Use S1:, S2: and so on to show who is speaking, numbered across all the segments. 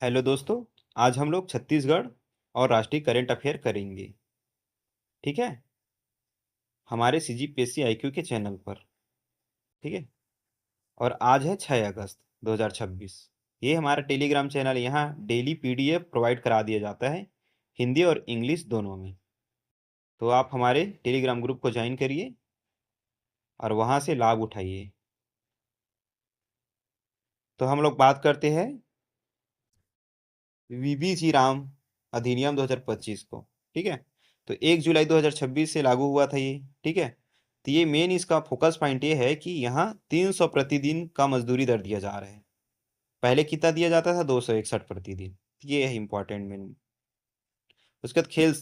S1: Hello दोस्तों। आज हम लोग छत्तीसगढ़ और राष्ट्रीय करंट अफेयर करेंगे। ठीक है, हमारे सीजीपीएससी आईक्यू के चैनल पर। ठीक है, और आज है 6 अगस्त 2026। ये हमारा टेलीग्राम चैनल, यहाँ डेली पीडीएफ प्रोवाइड करा दिया जाता है, हिंदी और इंग्लिश दोनों में। तो आप हमारे टेलीग्राम ग्रुप को ज्वाइन करिए और वहाँ से लाभ उठाइए। तो हम लोग बात करते हैं वीबीजी राम अधिनियम 2025 को। ठीक है, तो 1 जुलाई 2026 से लागू हुआ था ये। ठीक है, तो ये मेन इसका फोकस पॉइंट ये है कि यहाँ 300 प्रतिदिन का मजदूरी दर दिया जा रहा है। पहले कितना दिया जाता था? 261 प्रतिदिन। ये है इंपॉर्टेंट मेन। उसके बाद खेल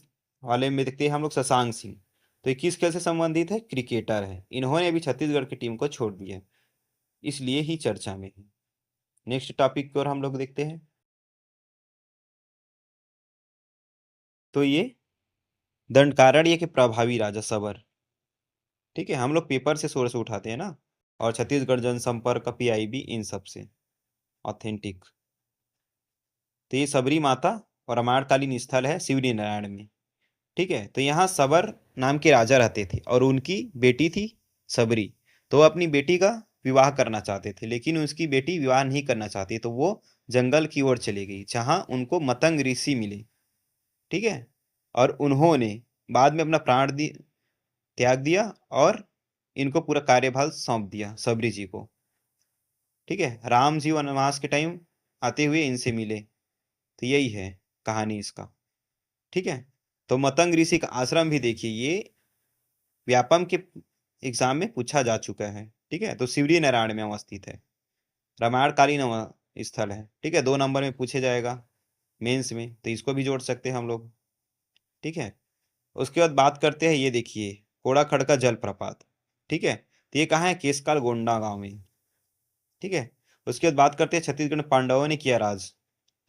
S1: वाले में देखते हैं हम लोग शशांक सिंह। तो ये किस खेल से संबंधित है? क्रिकेटर है। इन्होंने अभी छत्तीसगढ़ की टीम को छोड़ दिया, इसलिए ही चर्चा में है। नेक्स्ट टॉपिक की ओर हम लोग देखते हैं। तो ये दंडकारण्य के प्रभावी राजा सबर। ठीक है, हम लोग पेपर से सोर्स उठाते हैं ना, और छत्तीसगढ़ जनसंपर्क, पीआईबी, इन सब से ऑथेंटिक। तो ये सबरी माता और रामायणकालीन स्थल है शिवरी नारायण में। ठीक है, तो यहाँ सबर नाम के राजा रहते थे और उनकी बेटी थी सबरी। तो वो अपनी बेटी का विवाह करना चाहते थे, लेकिन उसकी बेटी विवाह नहीं करना चाहती, तो वो जंगल की ओर चली गई, जहाँ उनको मतंग ऋषि मिले। ठीक है, और उन्होंने बाद में अपना त्याग दिया और इनको पूरा कार्यभार सौंप दिया सबरी जी को। ठीक है, राम जी वनवास के टाइम आते हुए इनसे मिले। तो यही है कहानी इसका। ठीक है, तो मतंग ऋषि का आश्रम भी देखिए, ये व्यापम के एग्जाम में पूछा जा चुका है। ठीक है, तो शिवरी नारायण में अवस्थित है, रामायणकालीन स्थल है। ठीक है, 2 नंबर में पूछे जाएगा मेंस में, तो इसको भी जोड़ सकते हैं हम लोग। ठीक है, उसके बाद बात करते हैं, ये देखिए कोड़ा खड़का जलप्रपात। ठीक है, तो ये कहाँ है? केसकाल गोंडा गांव में। ठीक है, उसके बाद बात करते हैं छत्तीसगढ़ में पांडवों ने किया राज।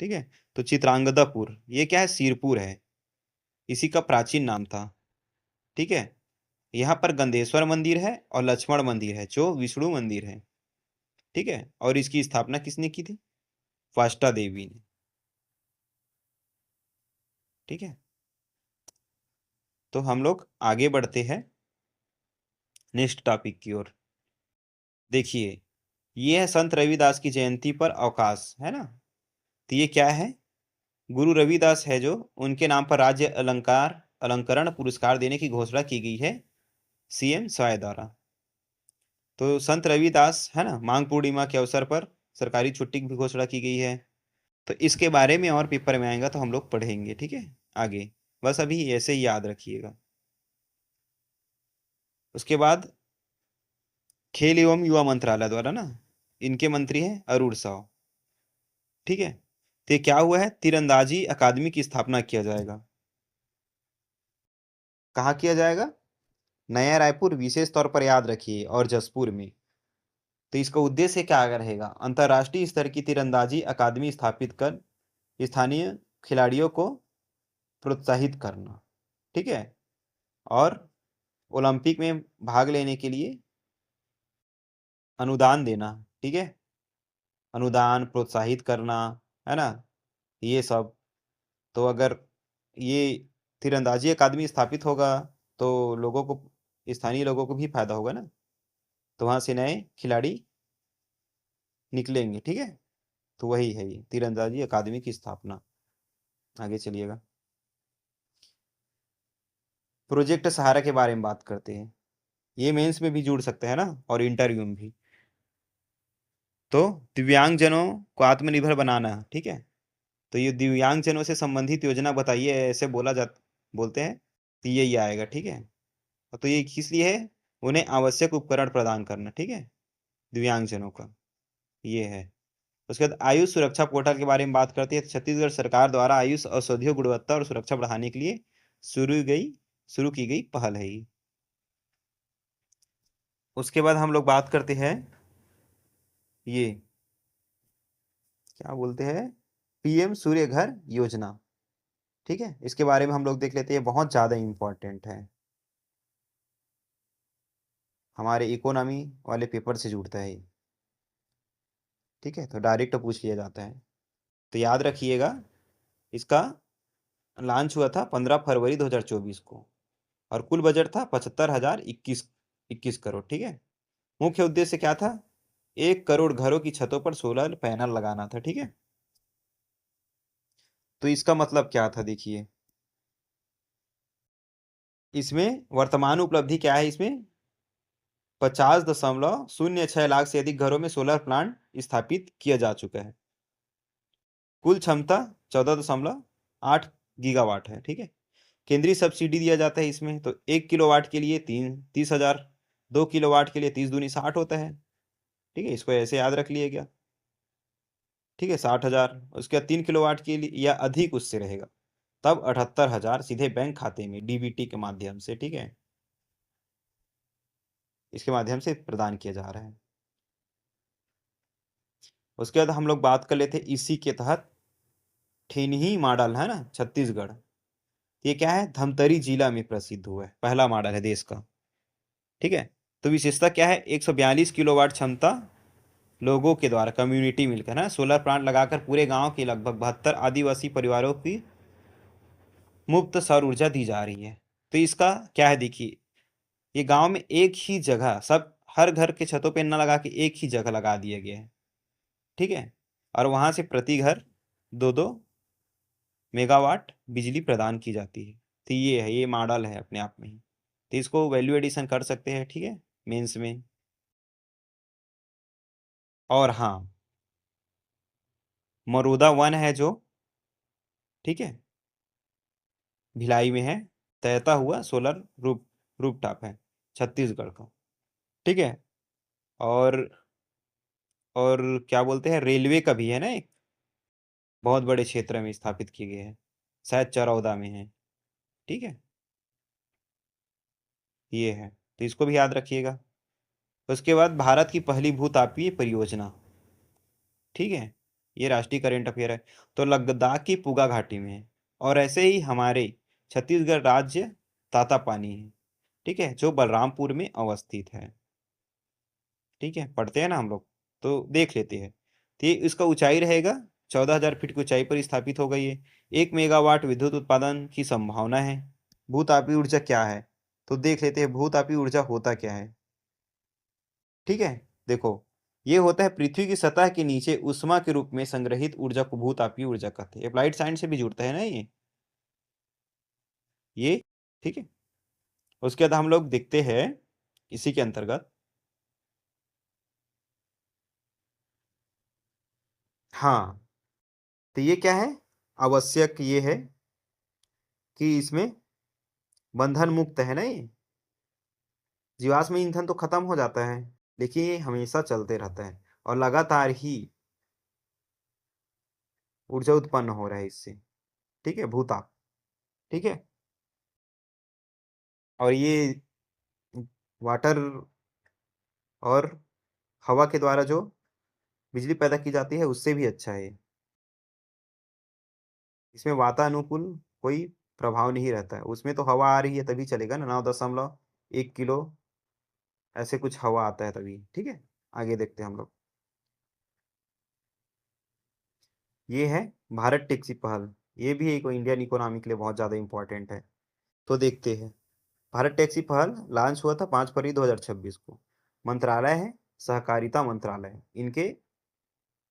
S1: ठीक है, तो चित्रांगदापुर ये क्या है? सिरपुर है, इसी का प्राचीन नाम था। ठीक है, यहाँ पर गंधेश्वर मंदिर है और लक्ष्मण मंदिर है, जो विष्णु मंदिर है। ठीक है, और इसकी स्थापना किसने की थी? वाष्टा देवी ने। ठीक है, तो हम लोग आगे बढ़ते हैं नेक्स्ट टॉपिक की ओर। देखिए, ये है संत रविदास की जयंती पर अवकाश, है ना। तो ये क्या है? गुरु रविदास है, जो उनके नाम पर राज्य अलंकरण पुरस्कार देने की घोषणा की गई है सीएम स्वाय द्वारा। तो संत रविदास है ना, मांग पूर्णिमा के अवसर पर सरकारी छुट्टी की भी घोषणा की गई है। तो इसके बारे में और पेपर में आएगा तो हम लोग पढ़ेंगे। ठीक है, आगे बस अभी ऐसे ही याद रखिएगा। उसके बाद खेल एवं युवा मंत्रालय द्वारा ना, इनके मंत्री हैं अरुण साव। ठीक है, तो ये क्या हुआ है? तीरंदाजी अकादमी की स्थापना किया जाएगा। कहाँ किया जाएगा? नया रायपुर विशेष तौर पर याद रखिए, और जसपुर में। तो इसका उद्देश्य क्या रहेगा? अंतर्राष्ट्रीय स्तर की तीरंदाजी अकादमी स्थापित कर स्थानीय खिलाड़ियों को प्रोत्साहित करना। ठीक है, और ओलंपिक में भाग लेने के लिए अनुदान देना। ठीक है, अनुदान प्रोत्साहित करना, है ना, ये सब। तो अगर ये तीरंदाजी अकादमी स्थापित होगा तो लोगों को, स्थानीय लोगों को भी फायदा होगा ना, तो वहाँ से नए खिलाड़ी निकलेंगे। ठीक है, तो वही है ये तीरंदाजी अकादमी की स्थापना। आगे चलिएगा, प्रोजेक्ट सहारा के बारे में बात करते हैं। ये मेंस में भी जुड़ सकते हैं ना, और इंटरव्यू में भी। तो दिव्यांगजनों को आत्मनिर्भर बनाना। ठीक है, तो ये दिव्यांगजनों से संबंधित योजना बताइए, ऐसे बोलते हैं, तो यही आएगा। ठीक है, तो ये किस लिए है? उन्हें आवश्यक उपकरण प्रदान करना। ठीक है, दिव्यांगजनों का ये है। उसके बाद आयुष सुरक्षा पोर्टल के बारे में बात करते हैं। छत्तीसगढ़ सरकार द्वारा आयुष औषधियों गुणवत्ता और सुरक्षा बढ़ाने के लिए शुरू की गई पहल है ये। उसके बाद हम लोग बात करते हैं, ये क्या बोलते हैं, पीएम सूर्य घर योजना। ठीक है, इसके बारे में हम लोग देख लेते हैं, बहुत ज़्यादा इंपॉर्टेंट है, हमारे इकोनॉमी वाले पेपर से जुड़ता है। ठीक है, तो डायरेक्ट पूछ लिया जाता है। तो याद रखिएगा, इसका लॉन्च हुआ था 15 फरवरी 2024 को और कुल बजट था 75,021 करोड़। ठीक है, मुख्य उद्देश्य क्या था? 1 करोड़ घरों की छतों पर सोलर पैनल लगाना था। ठीक है, तो इसका मतलब क्या था देखिए, इसमें वर्तमान उपलब्धि क्या है, इसमें 50.06 लाख से अधिक घरों में सोलर प्लांट स्थापित किया जा चुका है। कुल क्षमता 14.8 गीगावाट है। ठीक है, केंद्रीय सब्सिडी दिया जाता है इसमें, तो 1 किलोवाट के लिए 30,000, 2 किलोवाट के लिए 30 दूनी 60 होता है। ठीक है, इसको ऐसे याद रख लिया गया। ठीक है, 60,000, उसके बाद 3 किलोवाट के लिए या अधिक उससे रहेगा तब 78,000 सीधे बैंक खाते में डीबीटी के माध्यम से, ठीक है, इसके माध्यम से प्रदान किया जा रहा है। उसके बाद हम लोग बात कर लेते इसी के तहत ठेनही मॉडल है ना, छत्तीसगढ़, ये क्या है, धमतरी जिला में प्रसिद्ध हुआ है, पहला मॉडल है देश का। ठीक है, तो विशेषता क्या है, 142 किलोवाट क्षमता लोगों के द्वारा कम्युनिटी मिलकर ना सोलर प्लांट लगाकर पूरे गांव के लगभग 72 आदिवासी परिवारों की मुफ्त सौर ऊर्जा दी जा रही है। तो इसका क्या है देखिए, ये गांव में एक ही जगह सब हर घर के छतों पे न लगा के एक ही जगह लगा दिया गया है। ठीक है, और वहां से प्रति घर 2-2 मेगावाट बिजली प्रदान की जाती है। तो ये है, ये मॉडल है अपने आप में ही, तो इसको वैल्यू एडिशन कर सकते हैं। ठीक है, मेंस में। और हाँ, मरूदा वन है जो, ठीक है, भिलाई में है, तैरता हुआ सोलर रूपटॉप है छत्तीसगढ़ का। ठीक है, और और क्या बोलते हैं, रेलवे का भी है ना एक, बहुत बड़े क्षेत्र में स्थापित किए गए हैं, शायद चरौदा में है। ठीक है, ये है, तो इसको भी याद रखिएगा। उसके बाद भारत की पहली भूतापीय परियोजना, ठीक है, ये राष्ट्रीय करेंट अफेयर है, तो लद्दाख की पुगा घाटी में है। और ऐसे ही हमारे छत्तीसगढ़ राज्य तातापानी है, ठीक है, जो बलरामपुर में अवस्थित है। ठीक है, पढ़ते हैं ना हम लोग, तो देख लेते हैं। तो ये इसका ऊंचाई रहेगा 14,000 फीट की ऊंचाई पर स्थापित होगा ये। 1 मेगावाट विद्युत उत्पादन की संभावना है। भूतापी ऊर्जा क्या है, तो देख लेते हैं भूतापी ऊर्जा होता क्या है। ठीक है, देखो, ये होता है पृथ्वी की सतह के नीचे उष्मा के रूप में संग्रहित ऊर्जा को भूतापीय ऊर्जा कहते हैं। अप्लाइड साइंस से भी जुड़ता है ना ये। ठीक है, उसके बाद हम लोग देखते हैं इसी के अंतर्गत, हाँ, तो ये क्या है, आवश्यक ये है कि इसमें बंधन मुक्त है ना ये। जीवाश्म ईंधन तो खत्म हो जाता है, लेकिन ये हमेशा चलते रहता है और लगातार ही ऊर्जा उत्पन्न हो रहा है इससे। ठीक है, भूताप। ठीक है, और ये वाटर और हवा के द्वारा जो बिजली पैदा की जाती है उससे भी अच्छा है। इसमें वातानुकूल कोई प्रभाव नहीं रहता है, उसमें तो हवा आ रही है तभी चलेगा ना, 9.1 किलो ऐसे कुछ हवा आता है तभी। ठीक है, आगे देखते हैं हम लोग। ये है भारत टैक्सी पहल, ये भी एक इंडियन इकोनॉमी के लिए बहुत ज़्यादा इंपॉर्टेंट है। तो देखते हैं, भारत टैक्सी पहल लॉन्च हुआ था 5 फरवरी 2026 को। मंत्रालय है सहकारिता मंत्रालय, इनके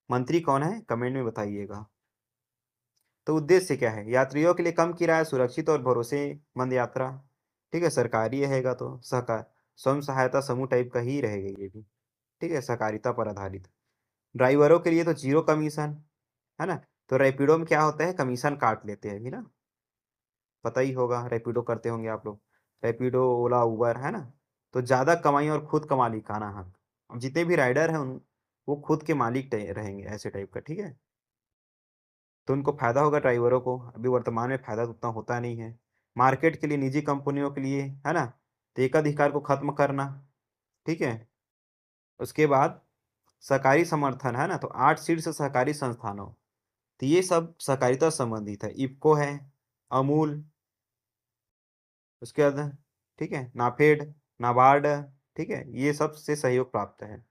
S1: मंत्री कौन है कमेंट में बताइएगा। तो उद्देश्य क्या है, यात्रियों के लिए कम किराया, सुरक्षित और भरोसेमंद यात्रा। ठीक है, सरकारी रहेगा तो सहकार स्वयं सहायता समूह टाइप का ही रहेगा ये भी। ठीक है, सहकारिता पर आधारित। ड्राइवरों के लिए तो जीरो कमीशन है ना, तो रैपिडो में क्या होता है, कमीशन काट लेते हैं अभी ना, पता ही होगा, रैपिडो करते होंगे आप लोग, रैपिडो ओला उबर है ना, तो ज़्यादा कमाई और खुद का मालिकाना हक। अब जितने भी राइडर हैं उन वो खुद के मालिक रहेंगे ऐसे टाइप का। ठीक है, तो उनको फायदा होगा ड्राइवरों को, अभी वर्तमान में फायदा तो उतना होता नहीं है। मार्केट के लिए निजी कंपनियों के लिए है ना, तो एकाधिकार को खत्म करना। ठीक है, उसके बाद सहकारी समर्थन है ना, तो 8 शीर्ष सहकारी संस्थानों, तो ये सब सहकारिता से संबंधित है, इफ्को है, अमूल, उसके बाद ठीक है नाफेड, नाबार्ड, ठीक है, ये सब से सहयोग प्राप्त है।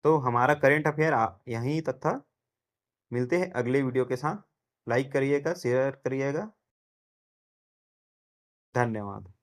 S1: तो हमारा करेंट अफेयर यहीं तक था। मिलते हैं अगले वीडियो के साथ। लाइक करिएगा, शेयर करिएगा। धन्यवाद।